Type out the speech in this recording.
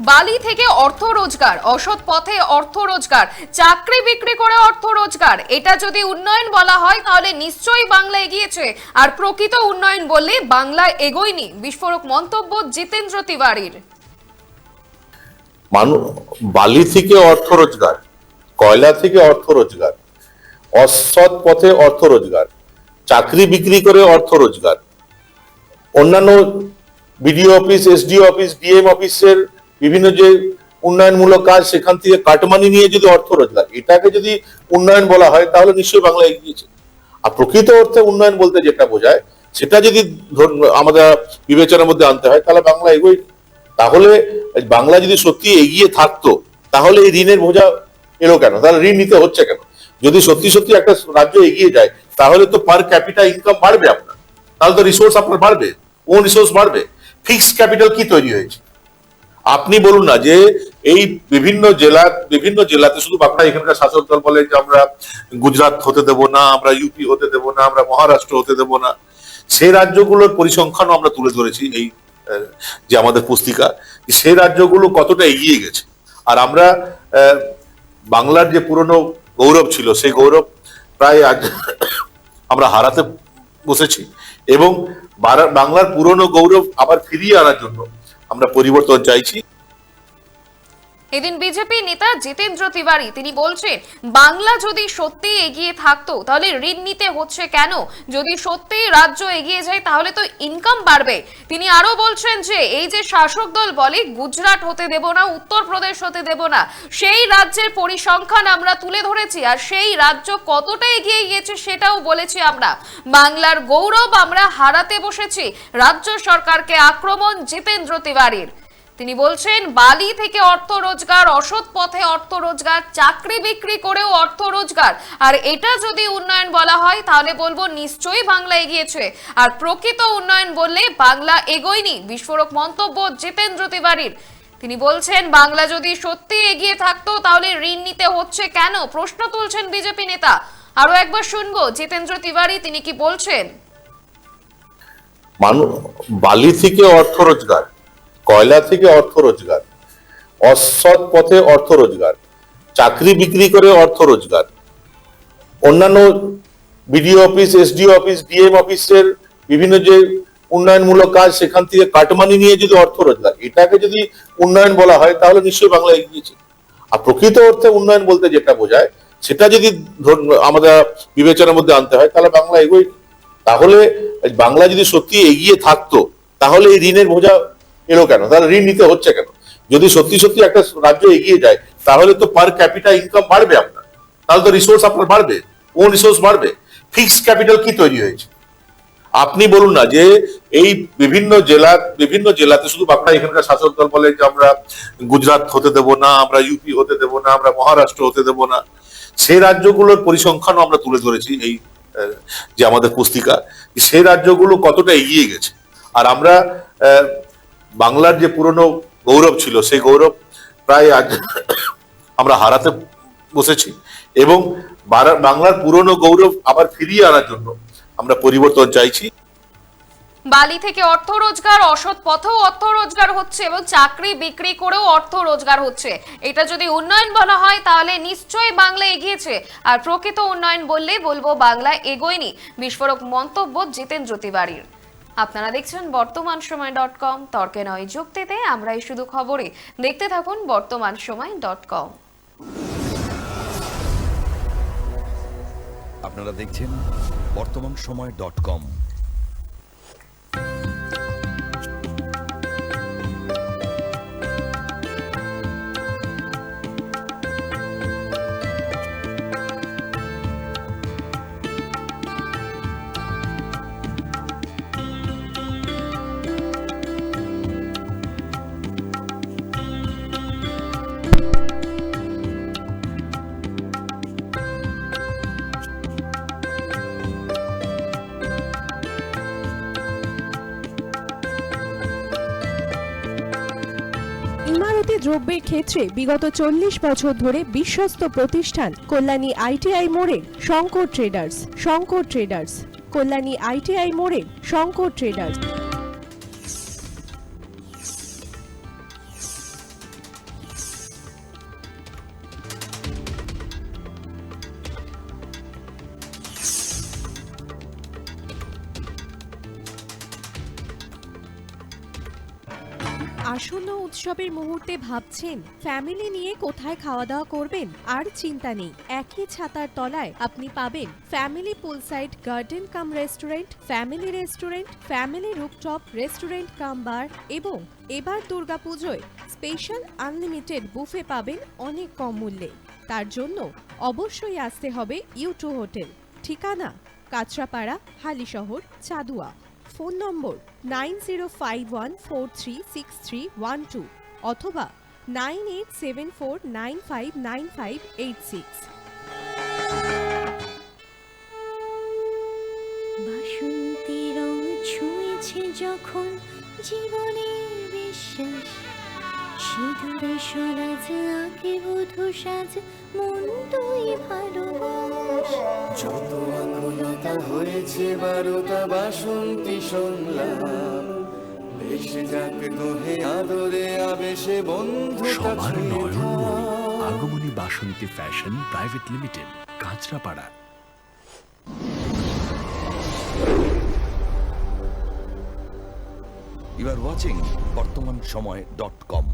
বালি থেকে অর্থ রোজগার, অসৎ পথে অর্থ রোজগার, চাকরি বিক্রি করে অর্থ রোজগার, এটা যদি উন্নয়ন বলা হয় তাহলে নিশ্চয়ই বাংলা এগিয়েছে। আর প্রকৃত উন্নয়ন বললে বাংলা এগোয়নি, বিস্ফোরক মন্তব্য জিতেন্দ্র তিওয়ারির। বালি থেকে অর্থ রোজগার, কয়লা থেকে অর্থ রোজগার, অসৎ পথে অর্থ রোজগার, চাকরি বিক্রি করে অর্থ রোজগার, অন্যান্য BDO office, SDO office, DM অফিসের বিভিন্ন যে উন্নয়নমূলক কাজ সেখান থেকে কাটমানি নিয়ে যদি অর্থ রোজগার, এটাকে যদি উন্নয়ন বলা হয় তাহলে নিশ্চয়ই বাংলা এগিয়েছে। আর প্রকৃত অর্থে উন্নয়ন বলতে যেটা বোঝায় সেটা যদি আমাদের বিবেচনার মধ্যে আনতে হয় তাহলে বাংলা এগোয়। তাহলে বাংলা যদি সত্যি এগিয়ে থাকতো তাহলে এই ঋণের বোঝা এলো কেন, তাহলে ঋণ নিতে হচ্ছে কেন? যদি সত্যি সত্যি একটা রাজ্য এগিয়ে যায় তাহলে তো পার ক্যাপিটা ইনকাম বাড়বে আপনার, তাহলে তো রিসোর্স আপনার বাড়বে, কোন রিসোর্স বাড়বে। ফিক্সড ক্যাপিটাল কি তৈরি হয়েছে আপনি বলুন না। যে এই বিভিন্ন জেলাতে শুধু বাংলা, এখানকার শাসক দল বলে যে আমরা গুজরাট হতে দেব না, আমরা ইউপি হতে দেব না, আমরা মহারাষ্ট্র হতে দেব না। সেই রাজ্যগুলোর পরিসংখ্যানও আমরা তুলে ধরেছি এই যে আমাদের পুস্তিকা, সেই রাজ্যগুলো কতটা এগিয়ে গেছে। আর আমরা বাংলার যে পুরনো গৌরব ছিল সেই গৌরব প্রায় আজ আমরা হারাতে বসেছি, এবং বাংলার পুরনো গৌরব আবার ফিরিয়ে আনার জন্য আমরা পরিবর্তন চাইছি। এদিন বিজেপি নেতা জিতেন্দ্র তিওয়ারি তিনি বলছেন, বাংলা যদি সত্যি এগিয়ে থাকতো তাহলে ঋণ নিতে হচ্ছে কেন? যদি সত্যি রাজ্য এগিয়ে যায় তাহলে তো ইনকাম বাড়বে। তিনি আরো বলছেন যে এই যে শাসক দল বলে গুজরাট হতে দেব না, উত্তরপ্রদেশ হতে দেব না, সেই রাজ্যের পরিসংখ্যান আমরা তুলে ধরেছি, আর সেই রাজ্য কতটা এগিয়ে গিয়েছে সেটাও বলেছি আমরা। বাংলার গৌরব আমরা হারাতে বসেছি। রাজ্য সরকারকে আক্রমণ জিতেন্দ্র তিওয়ারির। তিনি বলছেন, বালি থেকে অর্থ রোজগার, অসৎ পথে অর্থ রোজগার, চাকরি বিক্রি করেও অর্থ রোজগার, আর এটা যদি উন্নয়ন বলা হয় তাহলে বলবো নিশ্চয়ই বাংলা এগিয়েছে। আর প্রকৃত উন্নয়ন বললে বাংলা এগোয়নি, বিস্ফোরক মন্তব্য জিতেন্দ্র তিওয়ারির। তিনি বলছেন, বাংলা যদি সত্যি এগিয়ে থাকতো তাহলে ঋণ নিতে হচ্ছে কেন, প্রশ্ন তুলছেন বিজেপি নেতা। আরো একবার শুনবো জিতেন্দ্র তিওয়ারি তিনি কি বলছেন। বালি থেকে অর্থ রোজগার, কয়লা থেকে অর্থ রোজগার, অসৎ পথে অর্থ রোজগার, চাকরি বিক্রি করে অর্থ রোজগার, অন্যান্য BDO office, SDO office, DM অফিসের বিভিন্ন যে উন্নয়নমূলক কাজ সেখান থেকে কাটমানি নিয়ে যদি অর্থ রোজগার, এটাকে যদি উন্নয়ন বলা হয় তাহলে নিশ্চয়ই বাংলা এগিয়েছে। আর প্রকৃত অর্থে উন্নয়ন বলতে যেটা বোঝায় সেটা যদি আমাদের বিবেচনার মধ্যে আনতে হয় তাহলে বাংলা এগোয়। তাহলে বাংলা যদি সত্যি এগিয়ে থাকতো তাহলে এই ঋণের বোঝা এলো কেন, তাহলে ঋণ নিতে হচ্ছে কেন? যদি সত্যি সত্যি একটা রাজ্য এগিয়ে যায় তাহলে তো পার ক্যাপিটা ইনকাম বাড়বে আপনার, তাহলে তো রিসোর্স আপনার বাড়বে, কোন রিসোর্স বাড়বে। ফিক্সড ক্যাপিটাল কি তৈরি হয়েছে আপনি বলুন না। যে এই বিভিন্ন জেলাতে শুধু বাংলা, এখানকার শাসক দল বলে যে আমরা গুজরাট হতে দেব না, আমরা ইউপি হতে দেব না, আমরা মহারাষ্ট্র হতে দেব না। সেই রাজ্যগুলোর পরিসংখ্যানও আমরা তুলে ধরেছি এই যে আমাদের পুস্তিকা, সেই রাজ্যগুলো কতটা এগিয়ে গেছে। আর আমরা বাংলার যে পুরনো গৌরব ছিল সেই গৌরব প্রায় আজ আমরা হারাতে বসেছি, এবং বাংলার পুরনো গৌরব আবার ফিরিয়ে আনার জন্য আমরা পরিবর্তন চাইছি। বালি থেকে অর্থ রোজগার, অসৎ পথেও অর্থ রোজগার হচ্ছে, এবং চাকরি বিক্রি করেও অর্থ রোজগার হচ্ছে। এটা যদি উন্নয়ন বলা হয় তাহলে নিশ্চয়ই বাংলা এগিয়েছে। আর প্রকৃত উন্নয়ন বললে বলবো বাংলা এগোয়নি, বিস্ফোরক মন্তব্য জিতেন্দ্র তিওয়ারির। আপনারা দেখছেন বর্তমানসময়.com, তর্কে নয় যুক্তিতে আমরাই শুধু খবরে। দেখতে থাকুন বর্তমানসময়.com। আপনারা দেখছেন বর্তমানসময়.com। ইমারতি দ্রব্যের ক্ষেত্রে বিগত 40 বছর ধরে বিশ্বস্ত প্রতিষ্ঠান কল্যাণী আইটিআই মোড়ে শঙ্কর ট্রেডার্স, কল্যাণী আইটিআই মোড়ে শঙ্কর ট্রেডার্স। আসন্ন উৎসবের মুহূর্তে ভাবছেন ফ্যামিলি নিয়ে কোথায় খাওয়া দাওয়া করবেন? আর চিন্তা নেই, একই ছাতার তলায় আপনি পাবেন family poolside garden cum restaurant, family rooftop restaurant cum bar এবং এবার দুর্গাপুজোয় স্পেশাল আনলিমিটেড বুফে পাবেন অনেক কম মূল্যে। তার জন্য অবশ্যই আসতে হবে U2 হোটেল। ঠিকানা কাঁচরাপাড়া, হালিশহর, চাদুয়া। ফোন নম্বর 9051436312 অথবা 9874959586। বাসন্তী রং ছুঁয়েছে যখন জীবনের বিশ্বাস, সিঁদুরে সরাজ আঁকে বধূ সাজ, মন তুই ভালোবাস। যত আকুলতা হয়েছে বারোটা বাসন্তী সংলাপ, ভেসে যাক দোহে আদরে আবেশে বন্ধুতা সবার ছুঁয়ে নয়নমণি থাক। Agamani Basanti fashion private limited, Kanchrapara. You are watching BortomanShomoy.com.